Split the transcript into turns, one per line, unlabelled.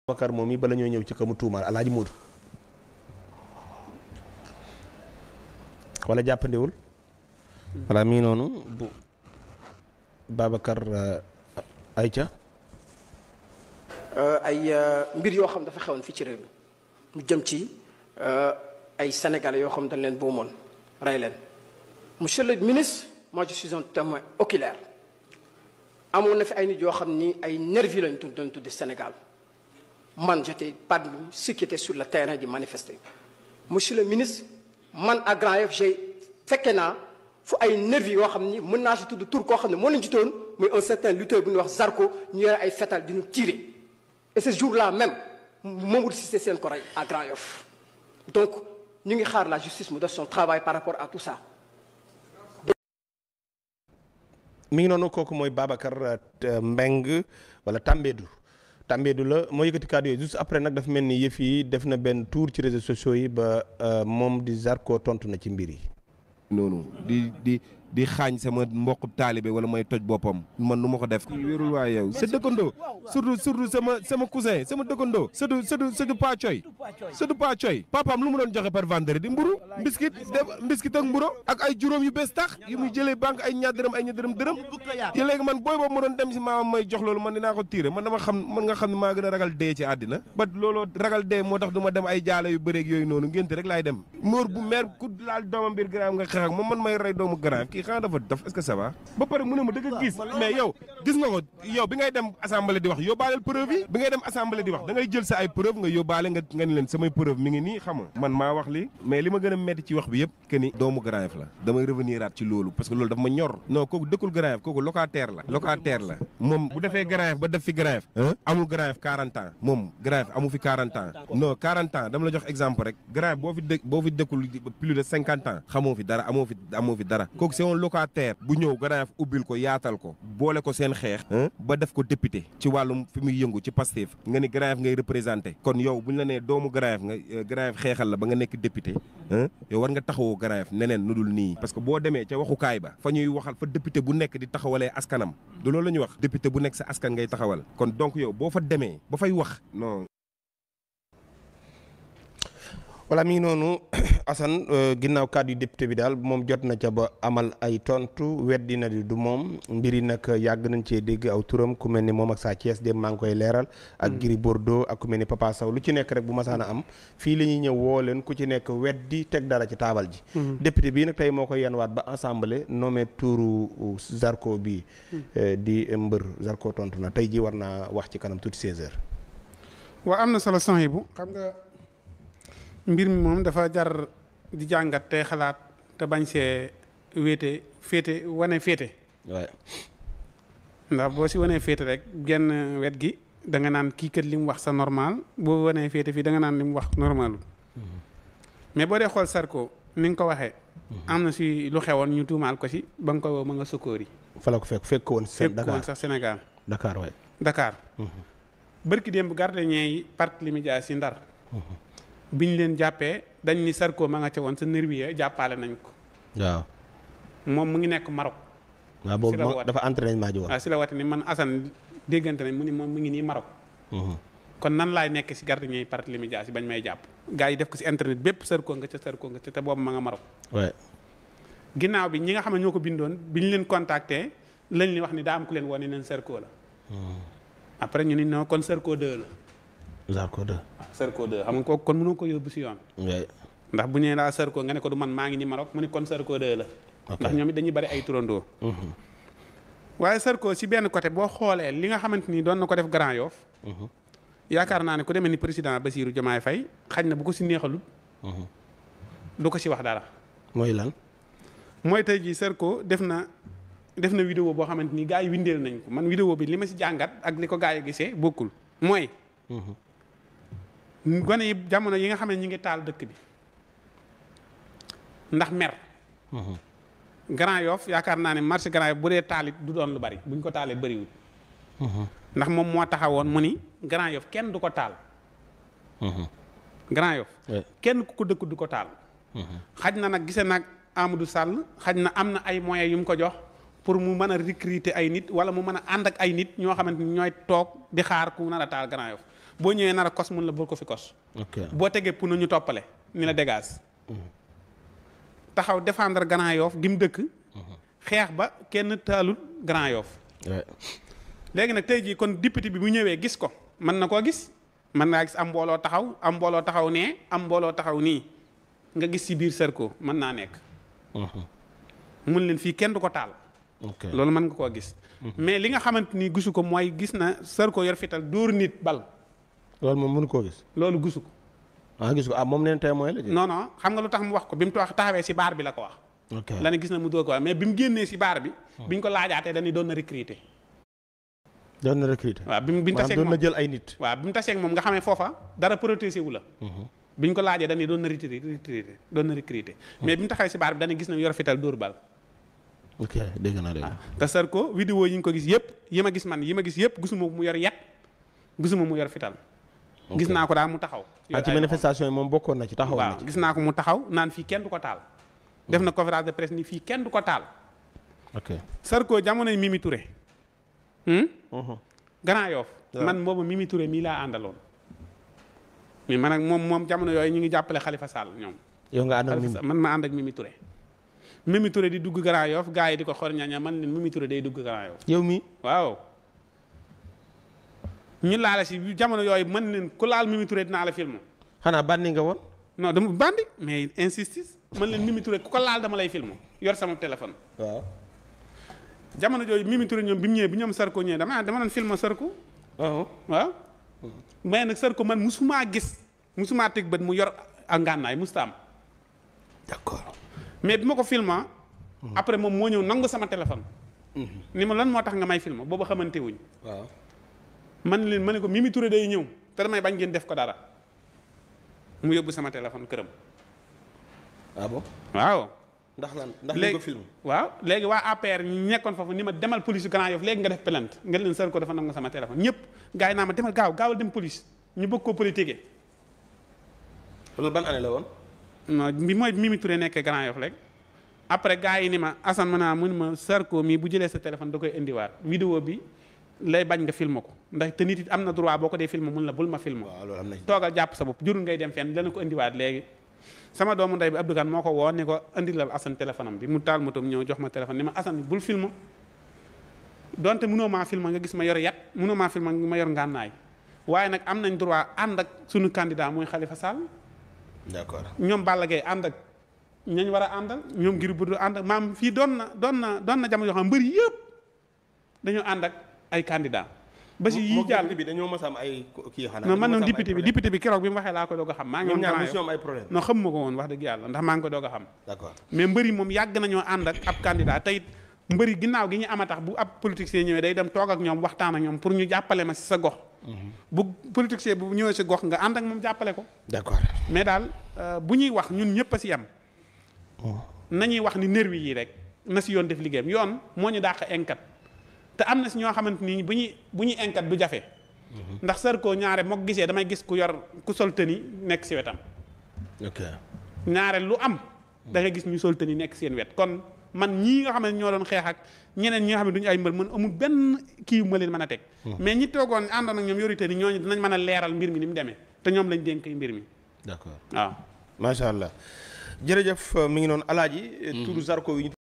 Bakar moom yi bala ñoo ñëw ci kamu tuumaal Alaaji Moodu wala jàppandiwul wala mi ngi noonu bu Babacar Aïcha
ay mbir yoo xam dafa xewoon fii ci réew mi mu jëm ci ay sénégalais yoo xam dañ leen boomoon rey leen. Monsieur le ministre, moi je suis un témoin oculaire amoon na fi ay nit yoo xam ni ay nervis lañ doon tudde Sénégal man j'étais parmi ceux qui étaient sur le terrain di manifester. Monsieur le ministre, man à Grand Yoff j'ai fekke naa fu ay nervis yoo xam ni mën naa si tudd tur koo xam ne moo leen jitoon muy un certain lutteur bu ñuy wax Zarko ñu yore ay fetal di ñu tirer et ce jour-là même Mamadou Cissé seen ko rey à Grand Yoff. Donc ñu ngi xaar la justice mu def son travail par rapport à tout ça.
mi ngi noonu kooku mooy Babacar Mbeng wala Tambédou la moo yëkkati kàddu yooyu juste après nag dafa mel ni yëf yi def na benn tour ci réseaux sociaux yi ba moom di Zarko tontu na ci mbir yi.
noonu di xaañ sama mbokk taalibe wala may toj boppam man nu ma ko def wérul waaye yow sa dëkkandoo surtout sama cousin sama dëkkandoo sëdu paacoy papaam lu mu doon joxe par vendredi mburu mbiskit ak mburu ak ay juróom yu bees tax yu muy jëlee banque ay ñaar dërëm te léegi man booy boobu mu doon dem si maamam may jox loolu man dinaa ko tiire man nga xam ne maa gën a ragal dee ci àddina ba looloo ragal dee moo tax du ma dem ay jaala yu bëreeg yooyu noonu ngénte rek laay dem móor bu meer ku laal doomam biir garaam nga xeex ak moom man may rey doomu garaam kii xanaa dafa def est-ce que ça va ba pare mu ne ma dëgg gis mais yow gis nga ko yow bi ngay dem assemblée di wax yóbbaaleel preuve yi bi ngay dem assemblée di wax da ngay jël sa ay preuve nga yóbbaale nga ni leen samay preuve mi ngi nii xam nga man maa wax li mais li ma gën a metti ci wax bi yëpp que ni doomu Grand Yoff la damay revenir aat ci loolu parce que loolu dafa ma ñor non kooku dëkkul Grand Yoff kooku locataire la moom bu defee Grand Yoff ba def fi Grand Yoff amul Grand Yoff 40 ans moom Grand Yoff amu fi 40 ans non 40 ans dama la jox exemple rek Grand Yoff boo fi dëkkul plus de 50 ans xamoo fi dara amoo fi dara kooku c'est un locataire bu ñëw Grand Yoff ubbil ko yaatal ko boole ko seen xeex ba def ko député ci wàllum fi muy yëngu ci Pastef nga ni Grand Yoff ngay représenté kon yow bu ñu la nee doomu Grand Yoff nga Grand Yoff xeexal la ba nga nekk député yow war nga taxawoo Grand Yoff neneen nu dul nii parce que boo demee ca waxukaay ba fa ñuy waxal fa député bu nekk di taxawalee askanam du loolu la ñuy wax député bu nekk sa askan ngay taxawal kon donc yow boo fa demee ba fay wax non.
voilà mi ngi noonu Assane ginnaaw kàddu yu député bi daal moom jot na ca ba amal ay tontu weddi na di du moom mbir yi nag yàgg nañ cee dégg aw turam ku mel ni moom ak Sa Thiès dem maa ngi koy leeral. ak Gris Bordeaux ak ku mel ni Papa Sow lu ci nekk rek bu masaan a am fii la ñuy ñëw woo leen ku ci nekk weddi teg dara ci taabal ji. député bii nag tey moo koy yanwaat ba assemblée nommé tuuru Zarko bi di mbër Zarko tontu na tey ji war naa wax ci kanam tuuti 16h.
waaw am na solo Sohaibou xam nga. mbir mi moom dafa jar di jàngat te xalaat te bañ see féete wane féete.
waaw.
ndax boo si wanee féete rek genn wet gi da nga naan kii kat li mu wax sa normal boo wanee féete fii da nga naan li mu wax normalul mais boo dee xool Zarko ni nga ko waxee. am na si lu xewoon ñu tuumaal ko si ba nga ko woo ma nga sukkoori.
fa la ko fekk woon
sax Sénégal.
Dakar waay.
Dakar. bërki démb gardien yi parc Limidia si Ndar. biñ leen jàppee dañ ni Zarko ma nga ca woon sa nervi jàppale nañ ko.
waaw.
moom mu ngi nekk Maroc.
waaw boobu dafa entraînement ji woon.
waaw si la wate ni man Assane déggante nañ mu ni moom mu ngi nii Maroc. kon nan laay nekk si gardien yi parc Limidia si bañ may jàpp. gars yi def ko si internet bépp Zarko nga ca te boobu ma nga Maroc.
waaw.
ginnaaw bi ñi nga xam ne ñoo ko bindoon biñ leen contacter lañ li wax ni daa am ku leen woon ne leen Zarko la. après ñu ni non kon Zarko 2 la.
Zarko 2.
Zarko 2 xam nga kooku kon mënoo ko yóbbu si yoon. ndax bu ñëwee laa Zarko nga ne ko du man maa ngi ni Maroc mu ni kon Zarko 2 la. ndax ñoom it dañuy bari ay turandoo. waaye Zarko si benn côté boo xoolee li nga xamante ni doon na ko def Grand Yoff. yaakaar naa ne ku demee ni président Bassirou Diomaye Faye xañ na bu ko si neexalul. du ko si wax dara.
mooy lan.
mooy tey jii Zarko def na vidéo boo xamante ni gars yi windeel nañ ko man vidéo bi li ma si jàngat ak li ko gars yi gisee bokkul mooy. gone yi jamono yi nga xam ne ñi ngi taal dëkk bi ndax mer. Grand Yoff yaakaar naa ne marché Grand Yoff bu dee taalit du doon lu bari buñ ko taalee bëriwul. ndax moom moo taxawoon mu ni Grand Yoff kenn du ko taal. Grand Yoff kenn ku ko dëkk du ko taal. xaj na nag gise nag Amadou Sall xaj na am na ay moyens yu mu ko jox pour mu mën a recruter ay nit wala mu mën a ànd ak ay nit ñoo xamante ni ñooy toog di xaar ku nar a taal Grand Yoff boo ñëwee nar a kos mun la bul ko fi kos. boo tegee pour ñu toppale ni la dégage. taxaw défendre Grand Yoff gi mu dëkk. xeex ba kenn taalul Grand Yoff. léegi nag tey jii kon député bi bu ñëwee gis ko mën na koo gis mën naa gis am mbooloo taxaw nee am mbooloo taxaw nii nga gis ci biir Sarko mën naa nekk. mun leen fii kenn du ko taal. loolu mën nga koo gis. mais li nga xamante ni gisu ko mooy gis na Sarko yor fital dóor nit bal.
loolu moom mënu koo gis.
loolu gisu ko.
gis ko moom neen témoin la.
non xam nga lu tax mu wax ko bi mu taxawee ci baar bi la ko wax. la ne gis na mu dóor ko wax mais bi mu génnee ci baar bi. biñ ko laajaatee dañuy doon na recruter. waaw bi mu taseeg moom
doon na jël ay nit.
waaw bi mu taseeg moom nga xamee foofa dara protégé wu la. biñ ko laajee dañuy doon na recruter mais bi mu taxawee ci baar bi dañuy gis na mu yor fital dóor bal.
ok dégg naa
te Sarko vidéo yi ñu ko gis yëpp yi ma gis man yi ma gis yëpp gisuma mu yor yat gisuma mu yor fital. gis naa ko daal mu taxaw.
ci manifestation yi moom bokkoon na ci taxaw na ci.
gis naa ko mu taxaw naan fii kenn du ko taal. def na conférence de presse ni fii kenn du ko taal.
ok
Sarko jamonoy Mimi Touré. Grand Yoff man boobu Mimi Touré mii laa àndaloon. mais man ak moom jamono yooyu ñu ngi jàppale Khalifa Sall ñoom.
yow nga ànd ak Mimi
man ma ànd ak Mimi Touré. Mimi Touré di dugg Grand Yoff gars yi di ko xor ñaña man leen Mimi Touré day dugg Grand Yoff.
yow mi
waaw. ñu laala si jamono yooyu mën leen ku laal Mimi Touré dinaa la film.
xanaa bandi nga woon.
non dama bandi mais insistis man leen Mimi Touré ku ko laal dama lay film yor sama téléphone.
waaw.
jamono jooju Mimi Touré ñoom bi mu ñëwee bi ñoom Sarko ñëwee dama doon film Sarko. waaw. mais nag Sarko man musumaa gis musumaa teg bët mu yor ak ngànnaay musta am.
d'accord.
mais bi ma ko filma après moom moo ñëw nangu sama téléphone. ni ma lan moo tax nga may film boobu xamante wuñ.
waaw.
man leen ma ne ko Mimi Touré day ñëw te damay bañ ngeen def ko dara mu yóbbu sama téléphone këram.
ah bon.
waaw.
ndax ñu ko film.
waaw léegi waa APR ñu nekkoon foofu ni ma demal police Grand Yoff léegi nga def plainte nga leen Sarko dafa nangu sama téléphone ñëpp gars yi naa ma demal gaawal dem police ñu bëgg koo politiquer.
loolu ban année la woon.
non bi mooy Mimi Touré nekkee Grand Yoff léegi après gars yi ni ma Assane mu ne ma Sarko mii bu jëlee sa téléphone da koy indiwaat vidéo bi lay bañ nga film ko ndax te nit it am na droit boo ko dee film mun la bul ma film.
waaw loolu am na
toogal jàpp sa bopp jurul ngay dem fenn dana ko indiwaat léegi. sama doomu ndey bi Abdou Kane moo ko woo ne ko indi la Assane téléphone am bi mu taal motom ñëw jox ma téléphone ni ma Assane bul film donte mënoo maa film nga gis ma yor yat mënoo maa film ma yor ngànnaay waaye nag am nañ droit ànd ak suñu candidat muy Khalifa Sall.
d'accord
ñoom Balla Gaye ànd ak ñañ war a àndal ñoom Gris Bordeaux ànd ak maam fii doon na jamono yoo xam mbër yëpp dañoo ànd ak ay candidat ba si yii jàll
bi dañoo mës a am ay kii xanaa.
non man noonu député bi keroog bi mu waxee laa ko doog a xam. maa ngi woon
ñoom ñaar ay problème.
non xam ma ko woon wax dëgg yàlla ndax maa ngi ko doog a xam.
d'accord
mais mbëri moom yàgg nañoo ànd ak ab candidat te it mbëri ginnaaw gi ñu ama tax bu ab politicien ñëwee day dem toog ak ñoom waxtaan ak ñoom pour ñu jàppale ma si sa gox. bu politicien bu ñëwee si gox nga ànd ak moom jàppale ko.
d'accord
mais daal bu ñuy wax ñun ñëpp a si yem. nañuy wax ni nervi yi rek na si yoon def liggéeyam yoon moo ñu dàq enquête te am na si ñoo xamante ni bu ñuy enquête du jafe. ndax Sarko ñaare moo gisee damay gis ku sol tëni nekk si wetam.
ok
ñaare lu am. da nga gis ñu sol tëni nekk seen wet kon man ñii nga xam ne ñoo doon xeex ak ñeneen ñi nga xam ne duñu ay mbër mën amul benn kii ma leen mën a teg. mais ñi toogoon àndoon ak ñoom yori tëni ñooñu dinañ mën a leeral mbir mi ni mu demee te ñoom lañ dénk mbir mi.
d'accord
waaw.
macha allah jërëjëf mi ngi noonu alaaji. turu Sarko wi